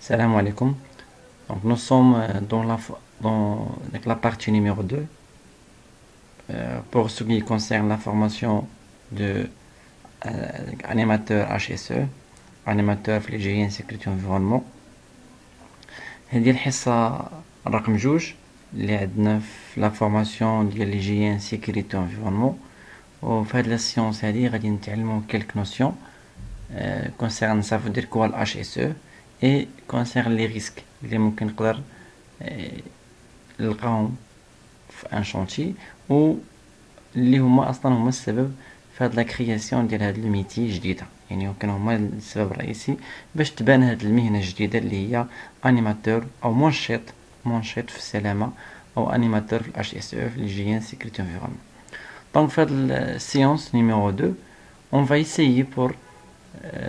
Salam alaikum. Donc nous sommes dans la partie numéro 2 pour ce qui concerne la formation de animateur HSE, animateur في l'hygiène sécurité environnement. هذه الحصة رقم 2 اللي عندنا في لا فورماسيون ديال l'hygiène sécurité environnement. وفي هاد لا سيونس هادي غادي نتعلمو quelques notions concerne ça veut dire quoi le HSE et concerne les risques اللي ممكن نقدر نلقاهم في ان شونتي و اللي هما اصلا هما السبب في هاد لا كرياسيون ديال هاد الميتي جديده. يعني يمكن هما السبب الرئيسي باش تبان هاد المهنه الجديده اللي هي انيماتور او منشط في السلامه او انيماتور في الاتش اس او في l'hygiène sécurité environnement. Donc في هاد السيونس نيميرو 2 on va essayer pour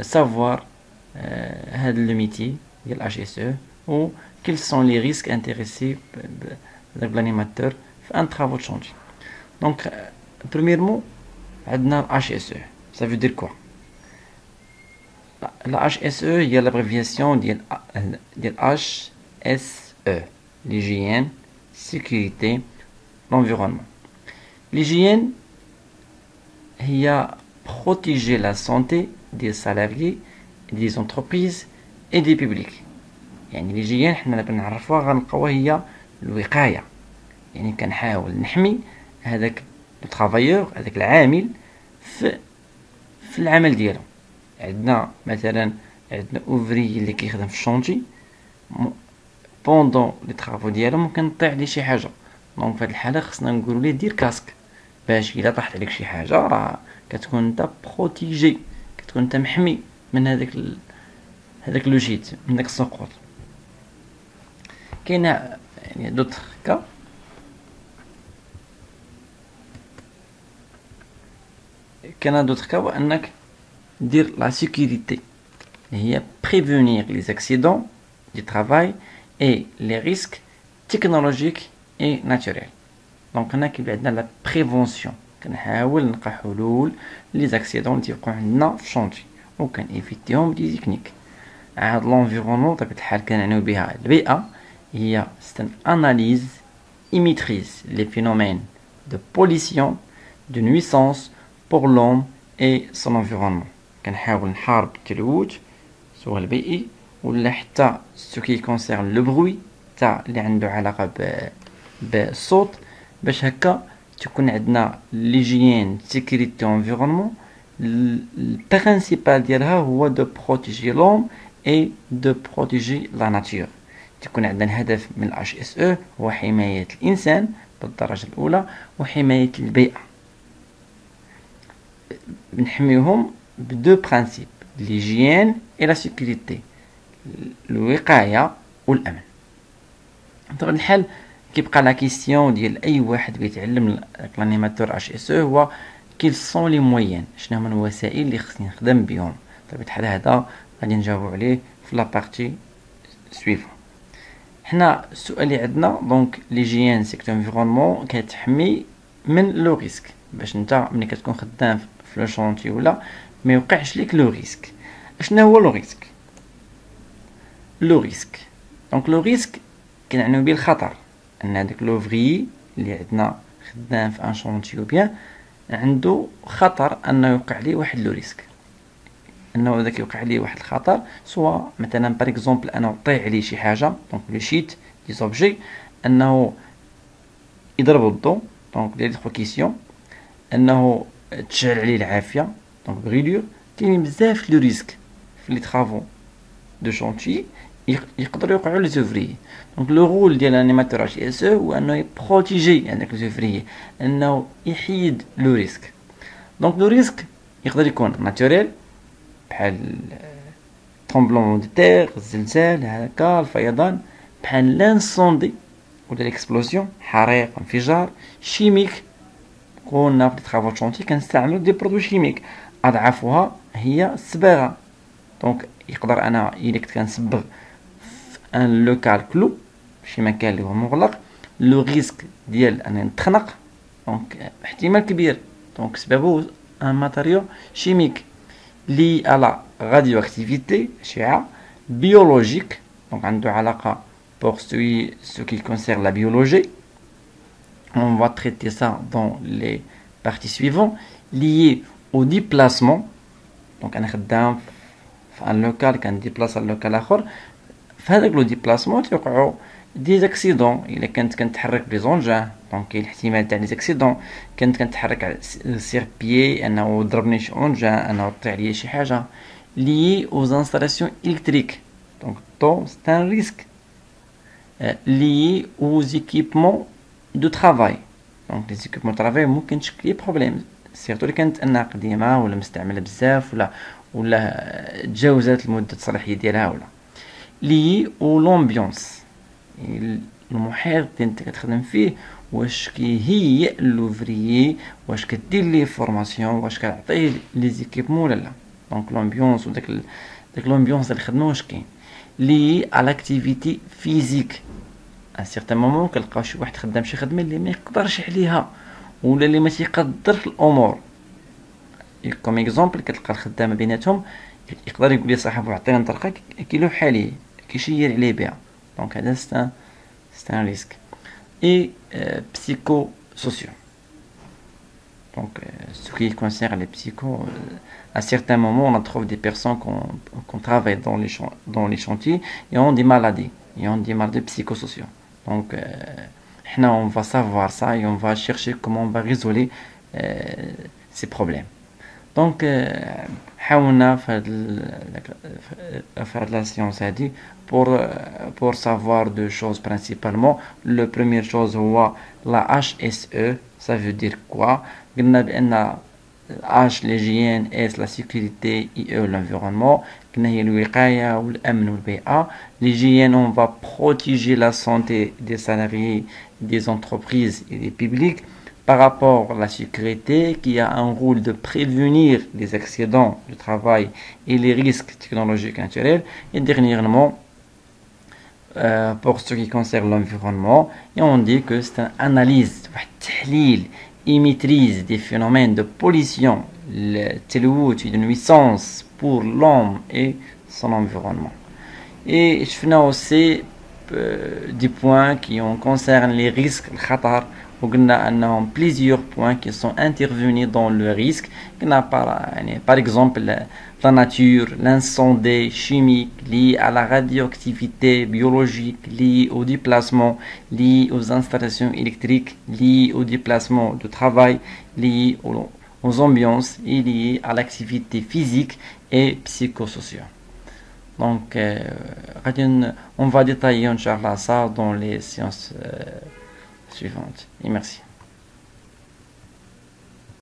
savoir هاد le métier ديال HSE ou quels sont les risques intéressés de l'animateur في un travaux de chantier. Donc premièrement عندنا HSE. Ça veut dire quoi? La HSE هي l'abréviation ديال HSE, l'hygiène, sécurité, l'environnement. L'hygiène هي protéger la santé des salariés, des entreprises et des publics. يعني الهيجين حنا بنعرفوها غنلقاوها هي الوقايه، يعني كنحاول نحمي هذاك الترافايور، هذاك العامل في العمل ديالو. عندنا مثلا اوفري اللي كيخدم في الشونتي بوندون لي طرافو ديالو ممكن طيح ليه شي حاجه، دونك في هذه الحاله خصنا نقولوا ليه دير كاسك باش الا طاحت عليك شي حاجه راه كتكون انت بروتيجي، كتكون انت محمي من هذاك لوجيت، من داك السقوط. كاينه يعني دوطخ كا وانك دير لا سيكوريتي هي prévenir les accidents du travail et les risques technologiques et naturels. دونك هنا كيبقى عندنا لا بريفونسيون، كنحاول نلقى حلول لي زاكسيدون اللي تيوقعوا عندنا في الشونتي وكان ايفيتيهم بدي تكنيك. عاد لونفيرونمون بطبيعة الحال كنعنيو بها البيئة، هي c'est une analyse et maîtrise les phénomènes de pollution, de nuisance pour l'homme et son environnement. كنحاول نحارب التلوث سواء البيئي ولا حتى ce qui concerne le bruit تاع اللي عنده علاقة بالصوت، باش هكا تكون عندنا l'hygiène sécurité environnement. البرينسيبال ديالها هو de protéger l'homme et de protéger la nature. تكون عندنا الهدف من الاتش اس او هو حماية الإنسان بالدرجة الأولى وحماية البيئة. بنحميهم بدو برانسيب، ليجيان إي لا سيكوريتي، الوقاية والأمن. بطبيعة الحال كيبقى لا كيستيون ديال أي واحد بيتعلم الانيماتور اتش اس او هو كيل سون لي مويان، شنو هما الوسائل اللي خصني نخدم بهم. بطبيعة الحال هذا غادي نجاوبو عليه في لا بارتي سويفون. حنا السؤال اللي عندنا دونك ليجيان سيكتور انفيرونمون كتحمي من لو ريسك، باش نتا ملي كتكون خدام في لو شونتي ولا ما يوقعش ليك لو ريسك. شنو هو لو ريسك؟ دونك لو ريسك كنعنيو بيه الخطر، ان هذاك لوفري اللي عندنا خدام في ان شونتي بيان عنده خطر انه يوقع ليه واحد لو ريسك، انه داك يوقع ليه واحد الخطر، سواء مثلا بار اكزومبل انه طيح عليه شي حاجه دونك لو شيت دي زوبجي، انه يضرب الضو دونك ديال الكوكيسيون، انه تشعل عليه العافيه دونك بريدور. كاينين بزاف لو ريسك في لي طرافو دو شونتي يقدروا يوقعوا لي زوفري. دونك لو رول ديال الانيماتور اتش اس او هو انه يبروتيجي هذاك لي زوفري، انه يحيد لو ريسك. دونك لو ريسك يقدر يكون ناتوريل بحال طومبلون دو تير، الزلزال هكا، الفيضان، بحال لانسوندي ولا ليكسبلوزيون، حريق، انفجار. شيميك قلنا في طرافو شونتي كنستعملوا دي برودوي شيميك، اضعفها هي الصباغه. دونك يقدر انا الا كنت كنصبغ في ان لوكال كلو شي مكان اللي هو مغلق، لو ريسك ديال انني نتخنق دونك احتمال كبير، دونك سببو ان ماتيريو شيميك لي على radioactivité, أشعة بيولوجيك Donc, عنده علاقة pour ce qui concerne la biologie. On va traiter ça dans les parties suivantes, liées au déplacement. Donc, أنا خدام في un local كنديبلاص على local آخر. في هذاك لو ديبلاسمون تيوقعوا دي زاكسيدون. الا كنت كنتحرك بلي زونجان دونك كاين الاحتمال تاع لي زاكسيدون. كنت كنتحرك على سير بيي انه ضربني شي اونجان انه طيح عليا شي حاجه lié aux installations électriques. Donc, c'est un risque lié aux équipements de travail. Donc, les équipements de travail ممكن تشكل problème. Surtout اللي كانت انها قديمه ولا مستعمله بزاف ولا تجاوزات المده الصلاحيه ديالها ولا lié au l'ambiance. المحيط اللي انت كتخدم فيه واش كيهيئ لوفريي واش كدير ليه فورماسيون واش كتعطيه لي زيكيبمون ولا لا. دونك لومبيونس وداك لومبيونس ديال الخدمه واش كاين لي على اكتيفيتي فيزيك. ان سيغتان مومون كنلقاو شي واحد خدام شي خدمه اللي ما يقدرش عليها ولا اللي ما تيقدرش الامور. كوم اكزومبل كتلقى الخدامه بيناتهم يقدر يقول لي صاحبو عطينا نطرقه كيلوح عليه كيشير عليه بها. دونك هذا c'est un risque. Et psychosociaux. Donc, ce qui concerne les psychos, à certains moments, on trouve des personnes qu'on travaille dans les chantiers et ont des maladies, psychosociaux. Donc, on va savoir ça et on va chercher comment on va résoudre ces problèmes. Donc, حاولنا في هاد la science هادي pour savoir deux choses principalement. La première chose هو la HSE. Ça veut dire quoi? قلنا بأن H l'hygiène, S la sécurité, IE l'environnement. قلنا هي الوقاية والأمن والبيئة. L'hygiène, on va protéger la santé des salariés, des entreprises et des publics. Par rapport à la sécurité, qui a un rôle de prévenir les accidents du travail et les risques technologiques naturels. Et dernièrement, pour ce qui concerne l'environnement, et on dit que c'est une analyse et maîtrise des phénomènes de pollution, de nuisance pour l'homme et son environnement. Et je finis aussi des points qui concernent les risques, le khatar. وقلنا أنهم plusieurs points qui sont intervenus dans le risque. Par exemple la nature, l'incendie chimique lié à la radioactivité biologique, lié au déplacement, lié aux installations électriques, lié au déplacement de travail, lié aux ambiances et lié à l'activité physique et psychosociale. Donc, on va détailler Inch'Allah ça dans les séances suivante. Et merci.